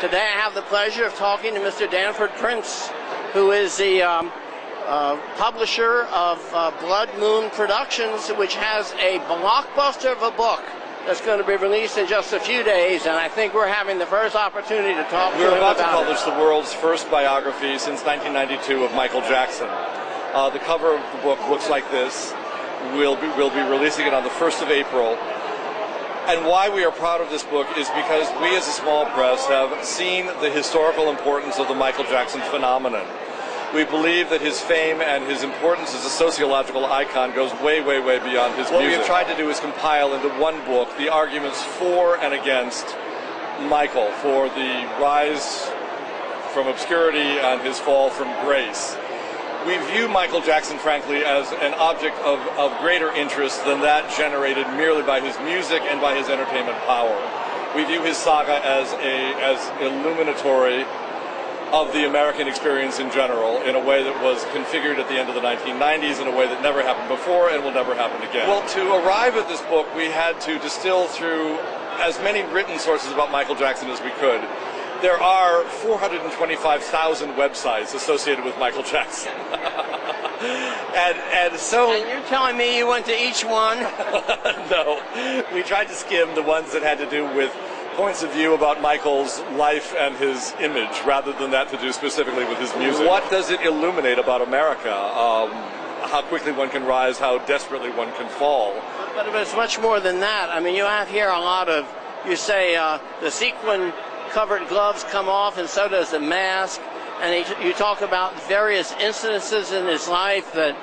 Today I have the pleasure of talking to Mr. Danforth Prince, who is the publisher of Blood Moon Productions, which has a blockbuster of a book that's going to be released in just a few days, and I think we're having the first opportunity to talk to him about it. We're about to publish the world's first biography since 1992 of Michael Jackson. The cover of the book looks like this. We'll be releasing it on the 1st of April. And why we are proud of this book is because we as a small press have seen the historical importance of the Michael Jackson phenomenon. We believe that his fame and his importance as a sociological icon goes way, way, way beyond his music. What we have tried to do is compile into one book the arguments for and against Michael, for the rise from obscurity and his fall from grace. We view Michael Jackson, frankly, as an object of greater interest than that generated merely by his music and by his entertainment power. We view his saga as illuminatory of the American experience in general, in a way that was configured at the end of the 1990s in a way that never happened before and will never happen again. Well, to arrive at this book, we had to distill through as many written sources about Michael Jackson as we could. There are 425,000 websites associated with Michael Jackson. and so... And you're telling me you went to each one? No. We tried to skim the ones that had to do with points of view about Michael's life and his image, rather than that to do specifically with his music. What does it illuminate about America? How quickly one can rise, how desperately one can fall. But it's much more than that. I mean, you have here a lot of, you say, the sequin covered gloves come off, and so does the mask. And you talk about various incidences in his life that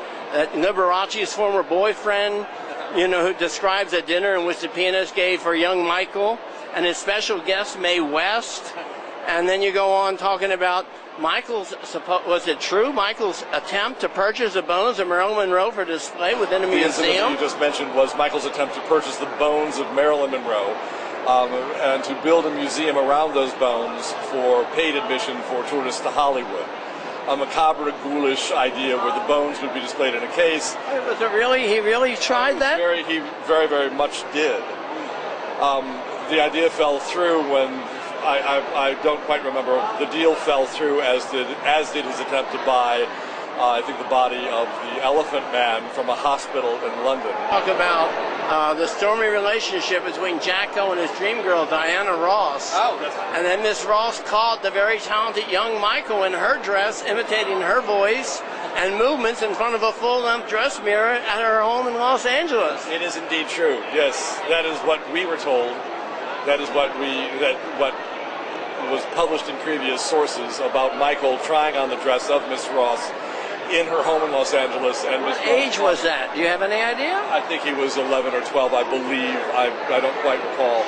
Liberace's former boyfriend, who describes a dinner in which the pianist gave for young Michael, and his special guest, Mae West. And then you go on talking about Michael's, was it true, Michael's attempt to purchase the bones of Marilyn Monroe for display within a museum? The incident you just mentioned was Michael's attempt to purchase the bones of Marilyn Monroe. And to build a museum around those bones for paid admission for tourists to Hollywood. A macabre, ghoulish idea where the bones would be displayed in a case. Was it really? He really tried that? He very, very much did. The idea fell through when, I don't quite remember, the deal fell through as did his attempt to buy I think the body of the Elephant Man from a hospital in London. Talk about the stormy relationship between Jacko and his dream girl, Diana Ross. Oh, that's right. And then Miss Ross caught the very talented young Michael in her dress, imitating her voice and movements in front of a full-length dress mirror at her home in Los Angeles. It is indeed true, yes. That is what we were told. That is what was published in previous sources about Michael trying on the dress of Miss Ross in her home in Los Angeles. And what age was that? Do you have any idea? I think he was 11 or 12, I believe. I don't quite recall.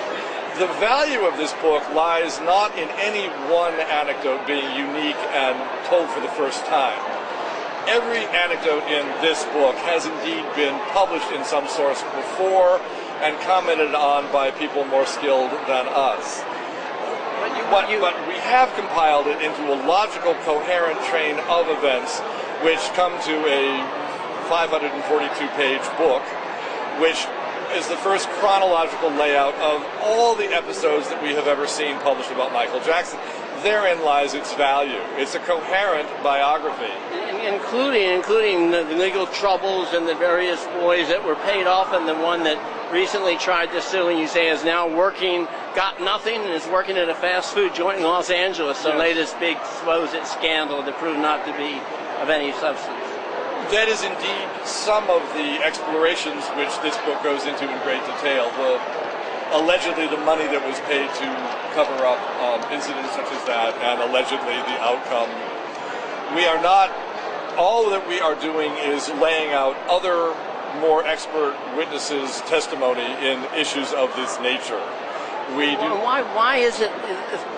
The value of this book lies not in any one anecdote being unique and told for the first time. Every anecdote in this book has indeed been published in some source before and commented on by people more skilled than us. But we have compiled it into a logical, coherent train of events which come to a 542-page book, which is the first chronological layout of all the episodes that we have ever seen published about Michael Jackson. Therein lies its value. It's a coherent biography. Including the legal troubles and the various boys that were paid off, and the one that recently tried to sue, and you say is now working, got nothing, and is working at a fast food joint in Los Angeles, the latest big supposed scandal that proved not to be of any substance. That is indeed some of the explorations which this book goes into in great detail. Allegedly the money that was paid to cover up incidents such as that, and allegedly the outcome. We are not, all that we are doing is laying out other more expert witnesses' testimony in issues of this nature. We do. Why is it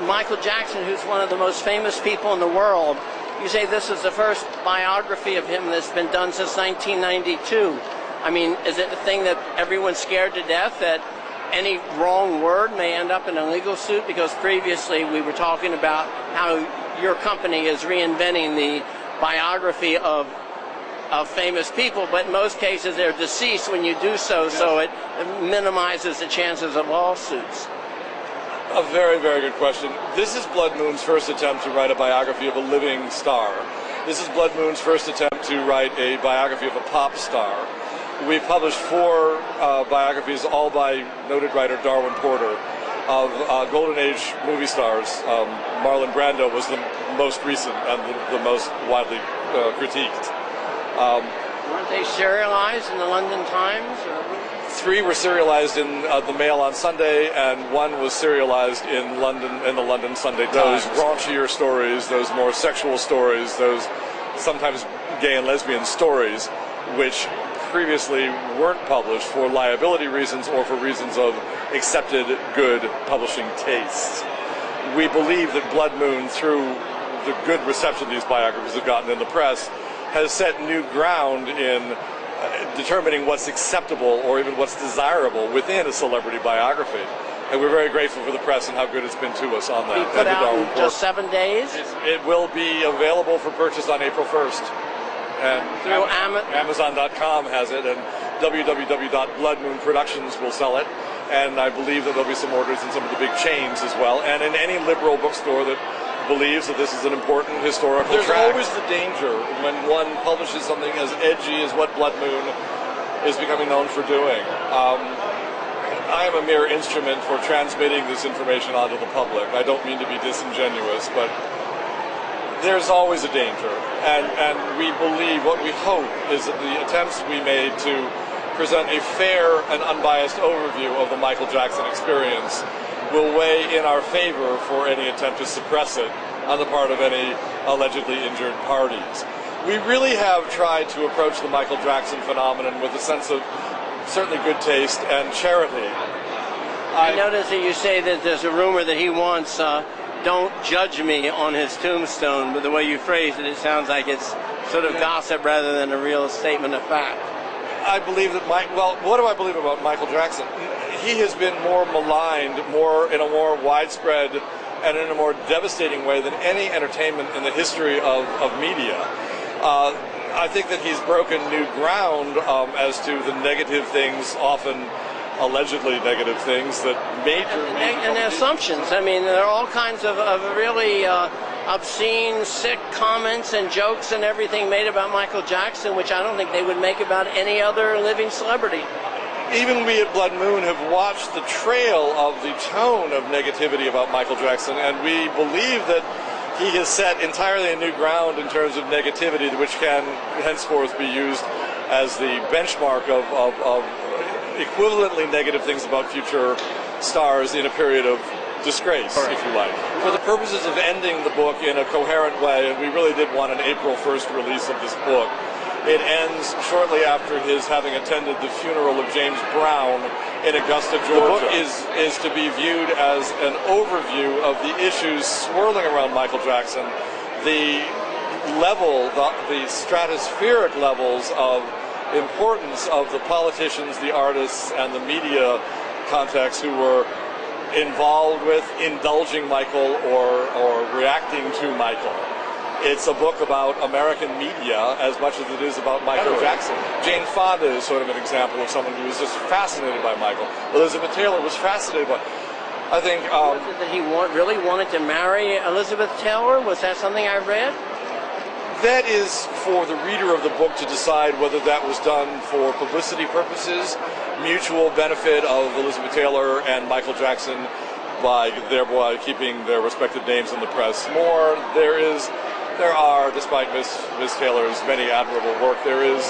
Michael Jackson, who's one of the most famous people in the world, you say this is the first biography of him that's been done since 1992. I mean, is it the thing that everyone's scared to death that any wrong word may end up in a legal suit? Because previously we were talking about how your company is reinventing the biography of famous people, but in most cases they're deceased when you do so, so it minimizes the chances of lawsuits. A very, very good question. This is Blood Moon's first attempt to write a biography of a living star. This is Blood Moon's first attempt to write a biography of a pop star. We've published 4 biographies, all by noted writer Darwin Porter, of Golden Age movie stars. Marlon Brando was the most recent and the most widely critiqued. Weren't they serialized in the London Times? Or? 3 were serialized in the Mail on Sunday, and 1 was serialized in London in the London Sunday Times. Those raunchier stories, those more sexual stories, those sometimes gay and lesbian stories, which previously weren't published for liability reasons or for reasons of accepted good publishing tastes. We believe that Blood Moon, through the good reception these biographies have gotten in the press, has set new ground in determining what's acceptable or even what's desirable within a celebrity biography. And we're very grateful for the press and how good it's been to us on that. Be put out in just 7 days? It will be available for purchase on April 1st. And through Amazon.com has it, and www.bloodmoonproductions will sell it. And I believe that there'll be some orders in some of the big chains as well, and in any liberal bookstore that believes that this is an important historical tract. There's always the danger when one publishes something as edgy as what Blood Moon is becoming known for doing. I am a mere instrument for transmitting this information onto the public. I don't mean to be disingenuous, but there's always a danger. And we believe, what we hope, is that the attempts we made to present a fair and unbiased overview of the Michael Jackson experience will weigh in our favor for any attempt to suppress it on the part of any allegedly injured parties. We really have tried to approach the Michael Jackson phenomenon with a sense of certainly good taste and charity. I notice that you say that there's a rumor that he wants "Don't judge me" on his tombstone, but the way you phrase it, it sounds like it's sort of gossip rather than a real statement of fact. I believe that what do I believe about Michael Jackson? He has been more maligned, in a more widespread and in a more devastating way than any entertainment in the history of media. I think that he's broken new ground as to the negative things, often allegedly negative things, that and assumptions. I mean, there are all kinds of really obscene, sick comments and jokes and everything made about Michael Jackson, which I don't think they would make about any other living celebrity. Even we at Blood Moon have watched the trail of the tone of negativity about Michael Jackson, and we believe that he has set entirely a new ground in terms of negativity, which can henceforth be used as the benchmark of equivalently negative things about future stars in a period of disgrace, if you like. For the purposes of ending the book in a coherent way, and we really did want an April 1st release of this book, it ends shortly after his having attended the funeral of James Brown in Augusta, Georgia. The book is to be viewed as an overview of the issues swirling around Michael Jackson, the stratospheric levels of importance of the politicians, the artists, and the media contacts who were involved with indulging Michael or reacting to Michael. It's a book about American media as much as it is about Michael Jackson. Jane Fonda is sort of an example of someone who was just fascinated by Michael. Elizabeth Taylor was fascinated by. I think. Was it that he really wanted to marry Elizabeth Taylor? Was that something I read? That is for the reader of the book to decide whether that was done for publicity purposes, mutual benefit of Elizabeth Taylor and Michael Jackson by thereby keeping their respective names in the press more. There are, despite Miss Taylor's many admirable work, there is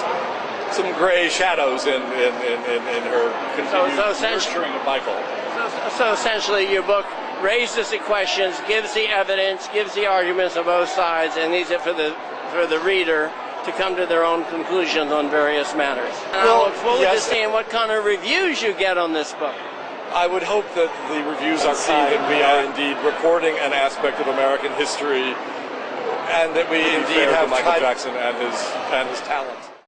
some gray shadows in her continued nurturing of Michael. So essentially, your book raises the questions, gives the evidence, gives the arguments on both sides, and leaves it for the reader to come to their own conclusions on various matters. And I look forward to seeing what kind of reviews you get on this book. I would hope that the reviews are kind, that we are indeed recording an aspect of American history, and that we indeed have Michael Jackson and his talent.